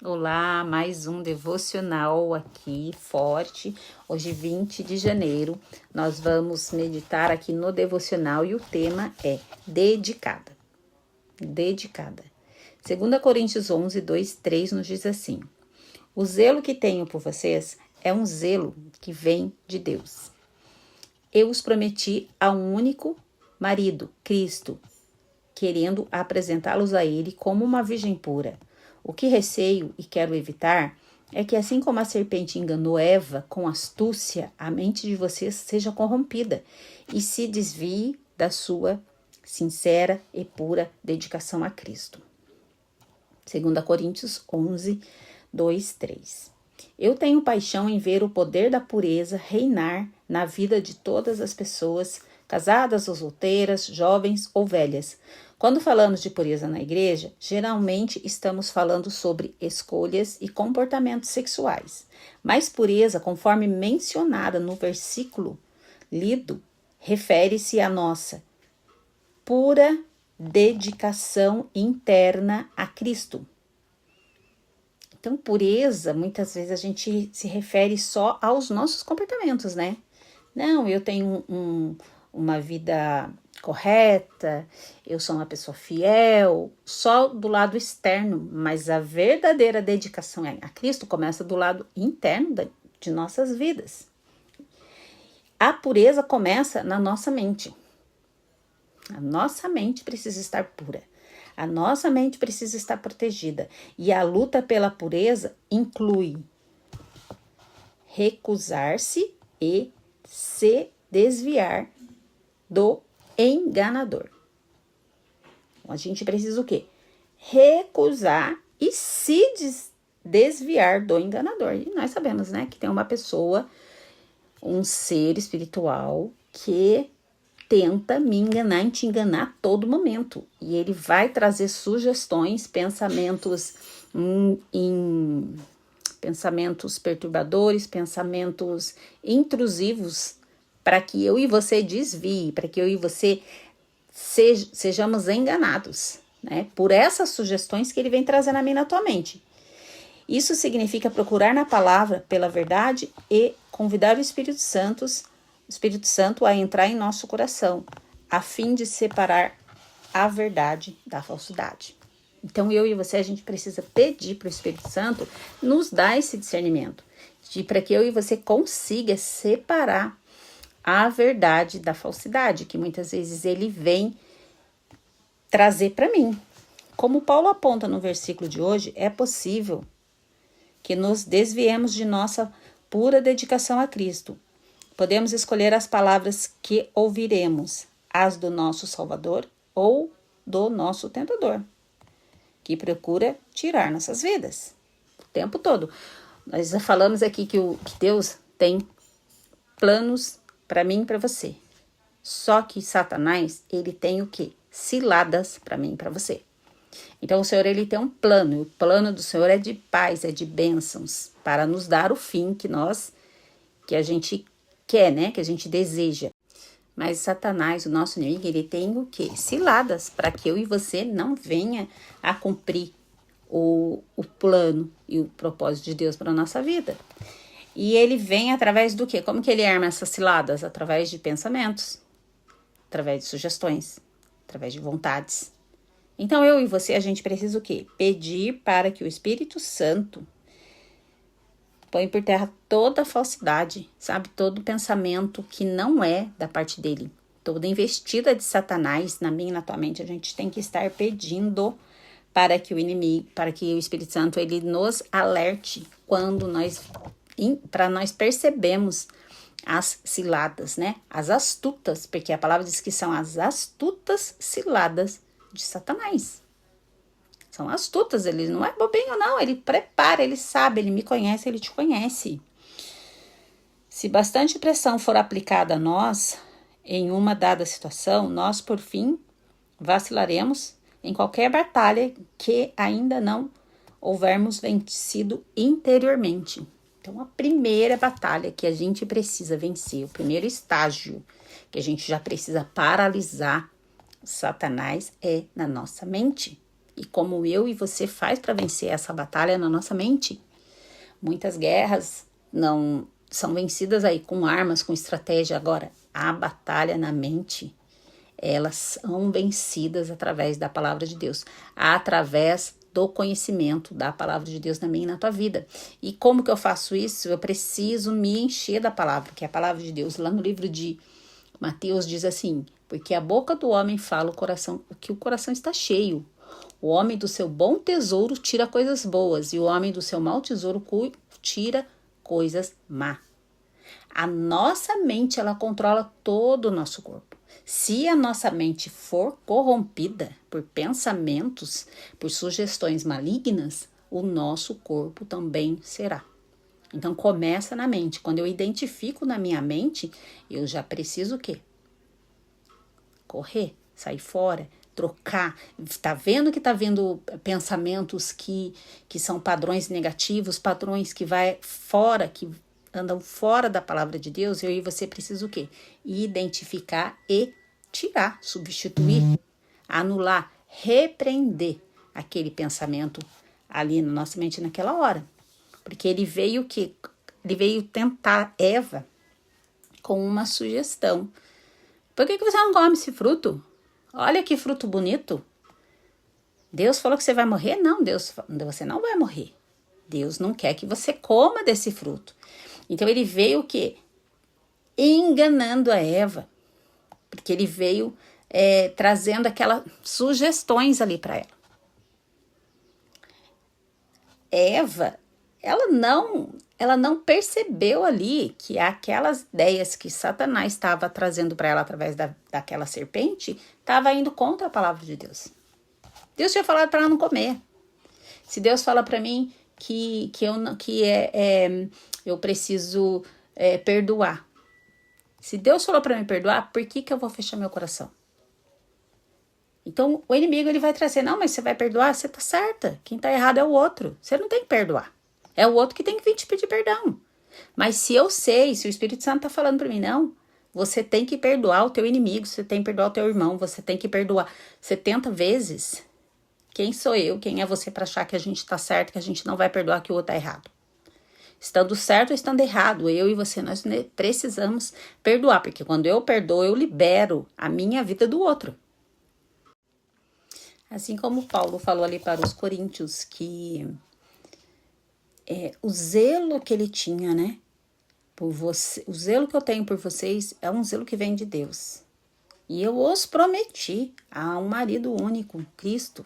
Olá, mais um devocional aqui forte. Hoje, 20 de janeiro, nós vamos meditar aqui no devocional e o tema é dedicada. Dedicada. 2 Coríntios 11, 2, 3 nos diz assim: o zelo que tenho por vocês é um zelo que vem de Deus. Eu os prometi a um único marido, Cristo, querendo apresentá-los a Ele como uma virgem pura. O que receio e quero evitar é que, assim como a serpente enganou Eva com astúcia, a mente de vocês seja corrompida e se desvie da sua sincera e pura dedicação a Cristo. 2 Coríntios 11, 2, 3. Eu tenho paixão em ver o poder da pureza reinar na vida de todas as pessoas, casadas ou solteiras, jovens ou velhas. Quando falamos de pureza na igreja, geralmente estamos falando sobre escolhas e comportamentos sexuais. Mas pureza, conforme mencionada no versículo lido, refere-se à nossa pura dedicação interna a Cristo. Então, pureza, muitas vezes a gente se refere só aos nossos comportamentos, né? Não, eu tenho uma vida correta, eu sou uma pessoa fiel, só do lado externo, mas a verdadeira dedicação a Cristo começa do lado interno de nossas vidas. A pureza começa na nossa mente. A nossa mente precisa estar pura. A nossa mente precisa estar protegida. E a luta pela pureza inclui recusar-se e se desviar do enganador. Então, a gente precisa o quê? Recusar e se desviar do enganador. E nós sabemos, né, que tem uma pessoa, um ser espiritual que tenta me enganar e te enganar a todo momento. E ele vai trazer sugestões, pensamentos pensamentos perturbadores, pensamentos intrusivos, para que eu e você desvie, para que eu e você sejamos enganados, né? Por essas sugestões que ele vem trazendo a mim na tua mente. Isso significa procurar na palavra pela verdade e convidar o Espírito Santo a entrar em nosso coração, a fim de separar a verdade da falsidade. Então, eu e você, a gente precisa pedir para o Espírito Santo nos dar esse discernimento, para que eu e você consiga separar a verdade da falsidade, que muitas vezes ele vem trazer para mim. Como Paulo aponta no versículo de hoje, é possível que nos desviemos de nossa pura dedicação a Cristo. Podemos escolher as palavras que ouviremos, as do nosso Salvador ou do nosso tentador, que procura tirar nossas vidas o tempo todo. Nós já falamos aqui que Deus tem planos para mim e para você. Só que Satanás, ele tem o quê? Ciladas para mim e para você. Então o Senhor, ele tem um plano, e o plano do Senhor é de paz, é de bênçãos, para nos dar o fim que a gente quer, né? Que a gente deseja. Mas Satanás, o nosso inimigo, ele tem o quê? Ciladas, para que eu e você não venha a cumprir o plano e o propósito de Deus para a nossa vida. E ele vem através do quê? Como que ele arma essas ciladas? Através de pensamentos, através de sugestões, através de vontades. Então, eu e você, a gente precisa o quê? Pedir para que o Espírito Santo põe por terra toda a falsidade, sabe? Todo pensamento que não é da parte dele. Toda investida de Satanás na minha e na tua mente, a gente tem que estar pedindo para que o inimigo, para que o Espírito Santo, ele nos alerte quando para nós percebemos as ciladas, né? As astutas, porque a palavra diz que são as astutas ciladas de Satanás. São astutas, ele não é bobinho não, ele prepara, ele sabe, ele me conhece, ele te conhece. Se bastante pressão for aplicada a nós em uma dada situação, nós por fim vacilaremos em qualquer batalha que ainda não houvermos vencido interiormente. Então, a primeira batalha que a gente precisa vencer, o primeiro estágio que a gente já precisa paralisar Satanás é na nossa mente. E como eu e você faz para vencer essa batalha na nossa mente? Muitas guerras não são vencidas aí com armas, com estratégia. Agora, a batalha na mente, elas são vencidas através da palavra de Deus, através do conhecimento da palavra de Deus na minha e na tua vida. E como que eu faço isso? Eu preciso me encher da palavra, que é a palavra de Deus. Lá no livro de Mateus diz assim: porque a boca do homem fala o que o coração está cheio. O homem do seu bom tesouro tira coisas boas, e o homem do seu mau tesouro tira coisas má. A nossa mente, ela controla todo o nosso corpo. Se a nossa mente for corrompida por pensamentos, por sugestões malignas, o nosso corpo também será. Então começa na mente. Quando eu identifico na minha mente, eu já preciso o quê? Correr, sair fora, trocar. Tá vendo que tá vendo pensamentos que são padrões negativos, padrões que vai fora, que andam fora da palavra de Deus? Eu e você precisa o quê? Identificar e tirar, substituir, anular, repreender aquele pensamento ali na nossa mente naquela hora. Porque ele veio tentar Eva com uma sugestão. Por que você não come esse fruto? Olha que fruto bonito. Deus falou que você vai morrer? Não, você não vai morrer. Deus não quer que você coma desse fruto. Então ele veio o quê? Enganando a Eva. Porque ele veio trazendo aquelas sugestões ali para ela. Eva, ela não percebeu ali que aquelas ideias que Satanás estava trazendo para ela através daquela serpente estava indo contra a palavra de Deus. Deus tinha falado para ela não comer. Se Deus fala para mim que eu preciso perdoar. Se Deus falou para mim perdoar, por que eu vou fechar meu coração? Então, o inimigo ele vai trazer, não, mas você vai perdoar? Você tá certa. Quem tá errado é o outro. Você não tem que perdoar. É o outro que tem que vir te pedir perdão. Mas se eu sei, se o Espírito Santo tá falando para mim, não, você tem que perdoar o teu inimigo, você tem que perdoar o teu irmão, você tem que perdoar 70 vezes. Quem sou eu? Quem é você para achar que a gente tá certo, que a gente não vai perdoar, que o outro tá errado? Estando certo ou estando errado, eu e você, nós precisamos perdoar, porque quando eu perdoo, eu libero a minha vida do outro. Assim como Paulo falou ali para os coríntios, que o zelo que ele tinha, né? Por você, o zelo que eu tenho por vocês é um zelo que vem de Deus. E eu os prometi a um marido único, Cristo.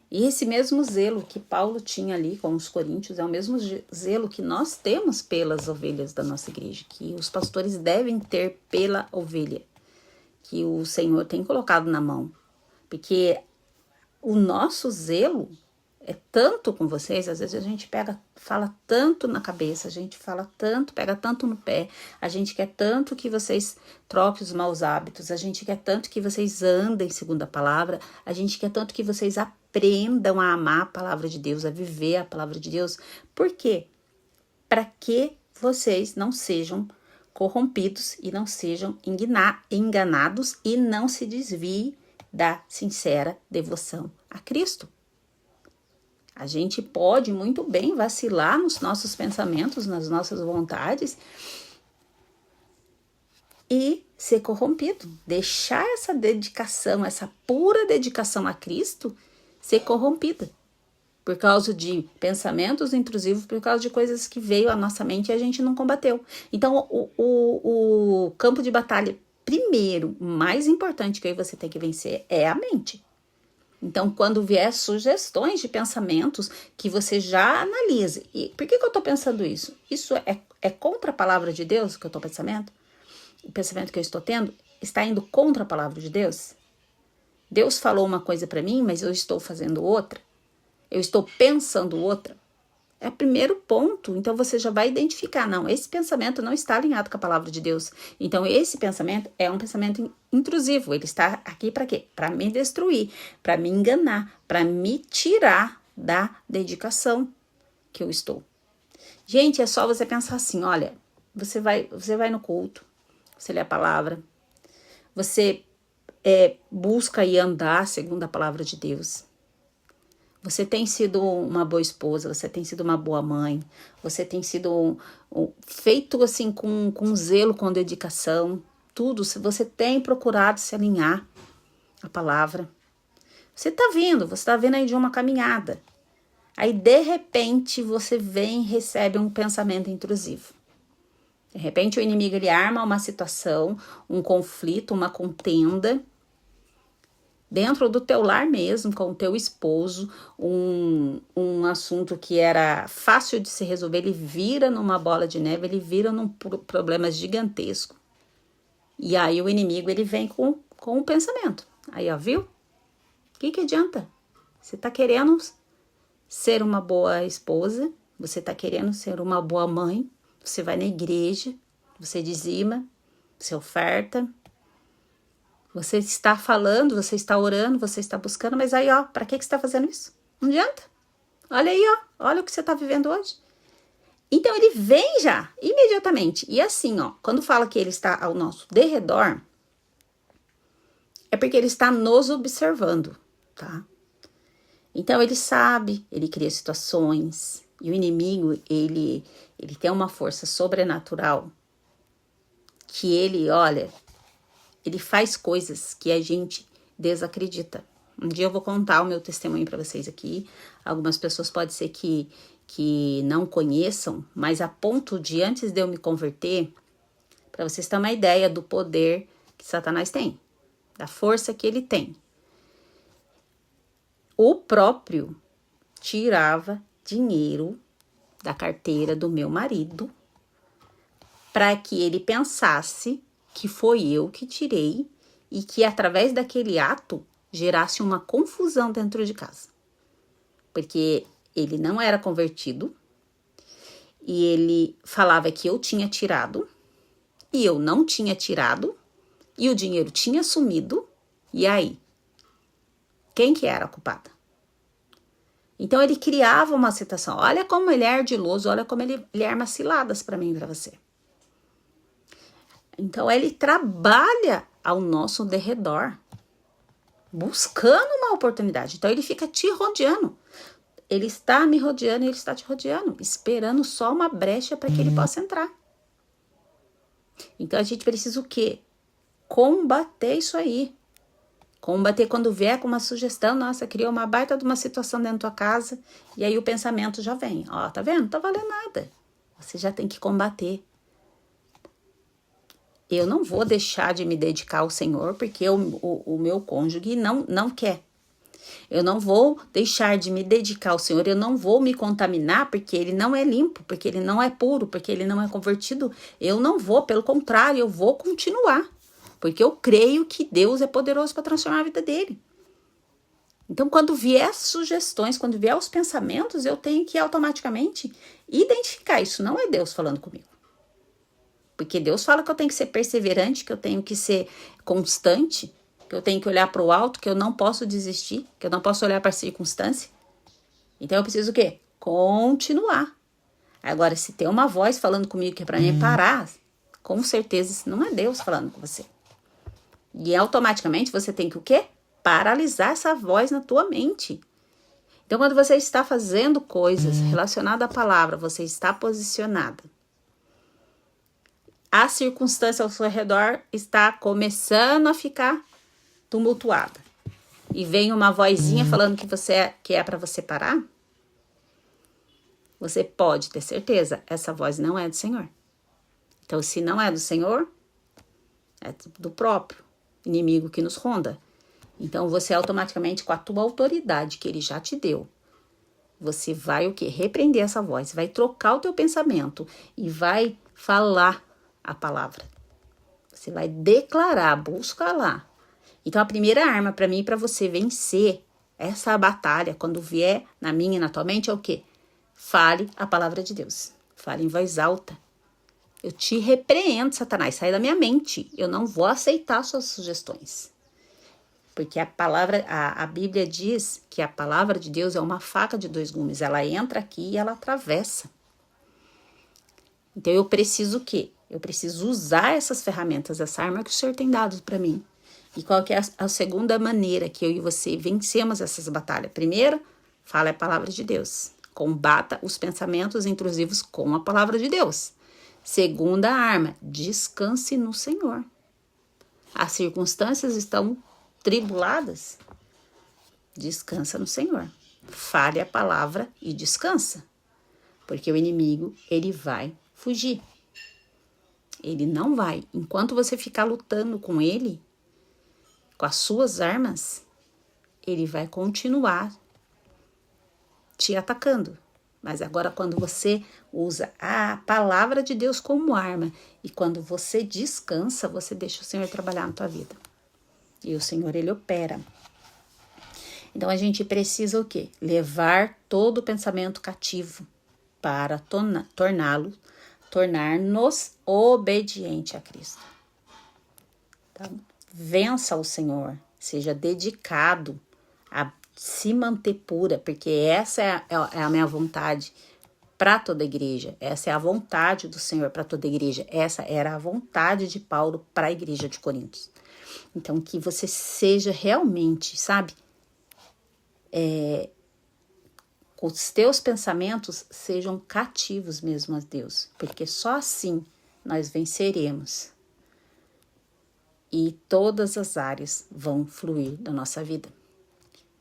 E esse mesmo zelo que Paulo tinha ali com os coríntios é o mesmo zelo que nós temos pelas ovelhas da nossa igreja, que os pastores devem ter pela ovelha, que o Senhor tem colocado na mão. Porque o nosso zelo é tanto com vocês, às vezes a gente fala tanto na cabeça, a gente fala tanto, pega tanto no pé, a gente quer tanto que vocês troquem os maus hábitos, a gente quer tanto que vocês andem segundo a palavra, a gente quer tanto que vocês aprendam a amar a palavra de Deus, a viver a palavra de Deus. Por quê? Para que vocês não sejam corrompidos e não sejam enganados e não se desviem da sincera devoção a Cristo. A gente pode muito bem vacilar nos nossos pensamentos, nas nossas vontades e ser corrompido. Deixar essa dedicação, essa pura dedicação a Cristo ser corrompida. Por causa de pensamentos intrusivos, por causa de coisas que veio à nossa mente e a gente não combateu. Então, o campo de batalha, primeiro, mais importante que aí você tem que vencer é a mente. Então, quando vier sugestões de pensamentos, que você já analise. E por que eu estou pensando isso? Isso é contra a palavra de Deus que eu estou pensando? O pensamento que eu estou tendo está indo contra a palavra de Deus? Deus falou uma coisa para mim, mas eu estou fazendo outra? Eu estou pensando outra? É o primeiro ponto. Então, você já vai identificar. Não, esse pensamento não está alinhado com a palavra de Deus. Então, esse pensamento é um pensamento intrusivo. Ele está aqui para quê? Para me destruir, para me enganar, para me tirar da dedicação que eu estou. Gente, é só você pensar assim, olha, você vai no culto, você lê a palavra, você busca e andar segundo a palavra de Deus. Você tem sido uma boa esposa, você tem sido uma boa mãe, você tem sido feito assim com zelo, com dedicação, tudo. Se você tem procurado se alinhar à palavra, você tá vendo aí de uma caminhada. Aí, de repente, você vem e recebe um pensamento intrusivo. De repente, o inimigo, ele arma uma situação, um conflito, uma contenda, dentro do teu lar mesmo, com o teu esposo, um assunto que era fácil de se resolver, ele vira numa bola de neve, ele vira num problema gigantesco. E aí, o inimigo, ele vem com o pensamento. Aí, ó, viu? O que adianta? Você tá querendo ser uma boa esposa, você tá querendo ser uma boa mãe, você vai na igreja, você dizima, você oferta, você está falando, você está orando, você está buscando, mas aí, ó, pra que você tá fazendo isso? Não adianta. Olha aí, ó, olha o que você tá vivendo hoje. Então, ele vem já, imediatamente. E assim, ó, quando fala que ele está ao nosso derredor, é porque ele está nos observando, tá? Então, ele sabe, ele cria situações, e o inimigo, ele tem uma força sobrenatural, que ele, olha, ele faz coisas que a gente desacredita. Um dia eu vou contar o meu testemunho para vocês aqui. Algumas pessoas pode ser que não conheçam, mas a ponto de, antes de eu me converter, para vocês terem uma ideia do poder que Satanás tem, da força que ele tem. O próprio tirava dinheiro da carteira do meu marido para que ele pensasse que foi eu que tirei e que através daquele ato gerasse uma confusão dentro de casa. Porque ele não era convertido e ele falava que eu tinha tirado e eu não tinha tirado e o dinheiro tinha sumido. E aí? Quem que era a culpada? Então, ele criava uma situação. Olha como ele é ardiloso, olha como ele arma ciladas para mim e para você. Então, ele trabalha ao nosso derredor, buscando uma oportunidade. Então, ele fica te rodeando. Ele está me rodeando e ele está te rodeando, esperando só uma brecha para que ele possa entrar. Então, a gente precisa o quê? Combater isso aí. Combater quando vier com uma sugestão, nossa, criou uma baita de uma situação dentro da tua casa, e aí o pensamento já vem. Ó, tá vendo? Não tá valendo nada. Você já tem que combater. Eu não vou deixar de me dedicar ao Senhor, porque o meu cônjuge não quer. Eu não vou deixar de me dedicar ao Senhor, eu não vou me contaminar, porque ele não é limpo, porque ele não é puro, porque ele não é convertido. Eu não vou, pelo contrário, eu vou continuar. Porque eu creio que Deus é poderoso para transformar a vida dele. Então, quando vier as sugestões, quando vier os pensamentos, eu tenho que automaticamente identificar. Isso não é Deus falando comigo. Porque Deus fala que eu tenho que ser perseverante, que eu tenho que ser constante, que eu tenho que olhar para o alto, que eu não posso desistir, que eu não posso olhar para a circunstância. Então, eu preciso o quê? Continuar. Agora, se tem uma voz falando comigo que é para mim parar, com certeza isso não é Deus falando com você. E automaticamente você tem que o quê? Paralisar essa voz na tua mente. Então, quando você está fazendo coisas relacionadas à palavra, você está posicionada. A circunstância ao seu redor está começando a ficar tumultuada. E vem uma vozinha falando que é para você parar. Você pode ter certeza, essa voz não é do Senhor. Então, se não é do Senhor, é do próprio inimigo que nos ronda. Então, você automaticamente, com a tua autoridade que ele já te deu, você vai o quê? Repreender essa voz, vai trocar o teu pensamento e vai falar a palavra. Você vai declarar, busca lá. Então, a primeira arma para mim e para você vencer essa batalha, quando vier na minha e na tua mente, é o quê? Fale a palavra de Deus. Fale em voz alta. Eu te repreendo, Satanás, sai da minha mente. Eu não vou aceitar suas sugestões. Porque a Bíblia diz que a palavra de Deus é uma faca de dois gumes. Ela entra aqui e ela atravessa. Então, eu preciso o quê? Eu preciso usar essas ferramentas, essa arma que o Senhor tem dado para mim. E qual que é a segunda maneira que eu e você vencemos essas batalhas? Primeiro, Fale a palavra de Deus. Combata os pensamentos intrusivos com a palavra de Deus. Segunda arma, descanse no Senhor. As circunstâncias estão tribuladas? Descansa no Senhor. Fale a palavra e descansa. Porque o inimigo, ele vai fugir. Ele não vai. Enquanto você ficar lutando com ele, com as suas armas, ele vai continuar te atacando. Mas agora, quando você usa a palavra de Deus como arma e quando você descansa, você deixa o Senhor trabalhar na tua vida. E o Senhor, ele opera. Então, a gente precisa o quê? Levar todo o pensamento cativo para tornar-nos obediente a Cristo. Então, vença o Senhor, seja dedicado a se manter pura, porque essa é a minha vontade para toda a igreja. Essa é a vontade do Senhor para toda a igreja. Essa era a vontade de Paulo para a igreja de Corinto. Então, que você seja realmente, sabe, os teus pensamentos sejam cativos mesmo a Deus, porque só assim nós venceremos e todas as áreas vão fluir da nossa vida.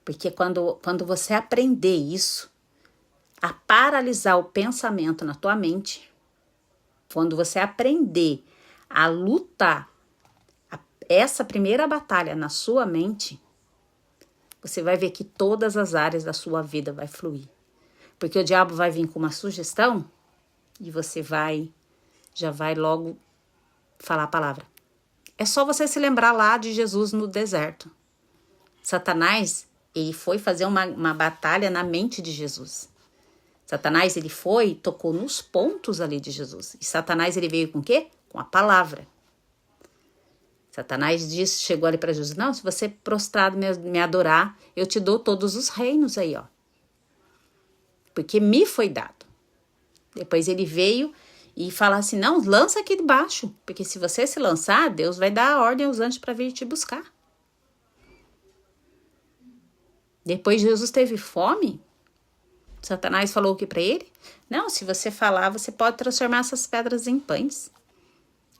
Porque quando você aprender isso, a paralisar o pensamento na tua mente, quando você aprender a lutar essa primeira batalha na sua mente, você vai ver que todas as áreas da sua vida vai fluir. Porque o diabo vai vir com uma sugestão e você já vai logo falar a palavra. É só você se lembrar lá de Jesus no deserto. Satanás, ele foi fazer uma batalha na mente de Jesus. Satanás, ele foi e tocou nos pontos ali de Jesus. E Satanás, ele veio com o quê? Com a palavra. Satanás chegou ali para Jesus, não, se você prostrado me adorar, eu te dou todos os reinos aí, ó. Porque me foi dado. Depois ele veio e fala assim, não, lança aqui debaixo, porque se você se lançar, Deus vai dar a ordem aos anjos para vir te buscar. Depois Jesus teve fome, Satanás falou o que para ele? Não, se você falar, você pode transformar essas pedras em pães.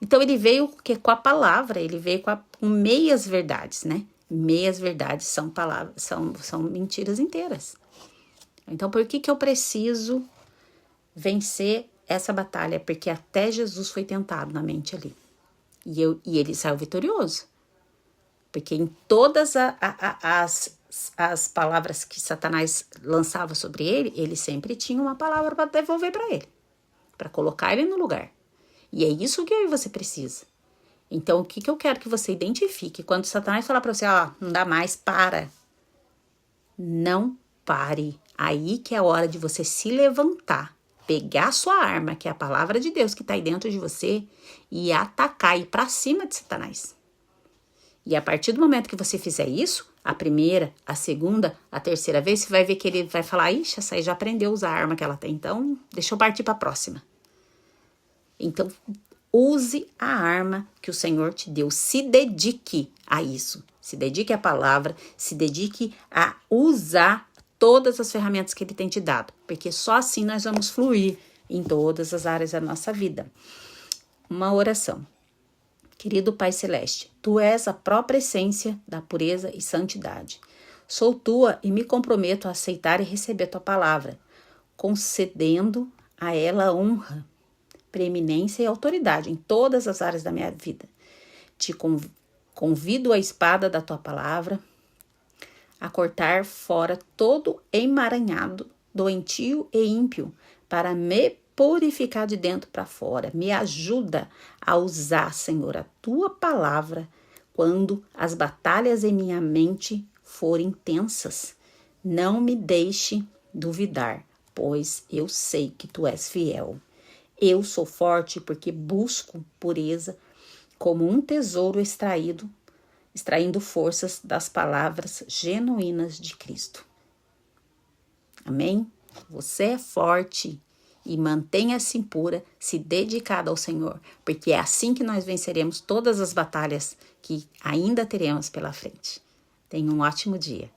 Então ele veio com a palavra, ele veio com meias verdades, né? Meias verdades são palavras, são mentiras inteiras. Então por que eu preciso vencer essa batalha? Porque até Jesus foi tentado na mente ali. E ele saiu vitorioso. Porque em todas as palavras que Satanás lançava sobre ele, ele sempre tinha uma palavra para devolver para ele. Para colocar ele no lugar. E é isso que eu e você precisa. Então, o que eu quero que você identifique? Quando Satanás falar para você, ó, não dá mais, para. Não pare. Aí que é a hora de você se levantar, pegar a sua arma, que é a palavra de Deus que está aí dentro de você, e atacar, ir para cima de Satanás. E a partir do momento que você fizer isso, a primeira, a segunda, a terceira vez, você vai ver que ele vai falar, ixi, essa aí já aprendeu a usar a arma que ela tem, então deixa eu partir para a próxima. Então, use a arma que o Senhor te deu. Se dedique a isso. Se dedique à palavra. Se dedique a usar todas as ferramentas que Ele tem te dado. Porque só assim nós vamos fluir em todas as áreas da nossa vida. Uma oração. Querido Pai Celeste, Tu és a própria essência da pureza e santidade. Sou Tua e me comprometo a aceitar e receber Tua palavra, concedendo a ela honra, preeminência e autoridade em todas as áreas da minha vida. Te convido à espada da tua palavra, a cortar fora todo emaranhado, doentio e ímpio, para me purificar de dentro para fora. Me ajuda a usar, Senhor, a tua palavra quando as batalhas em minha mente forem intensas. Não me deixe duvidar, pois eu sei que tu és fiel. Eu sou forte porque busco pureza como um tesouro extraindo forças das palavras genuínas de Cristo. Amém? Você é forte e mantenha-se pura, se dedicada ao Senhor, porque é assim que nós venceremos todas as batalhas que ainda teremos pela frente. Tenha um ótimo dia.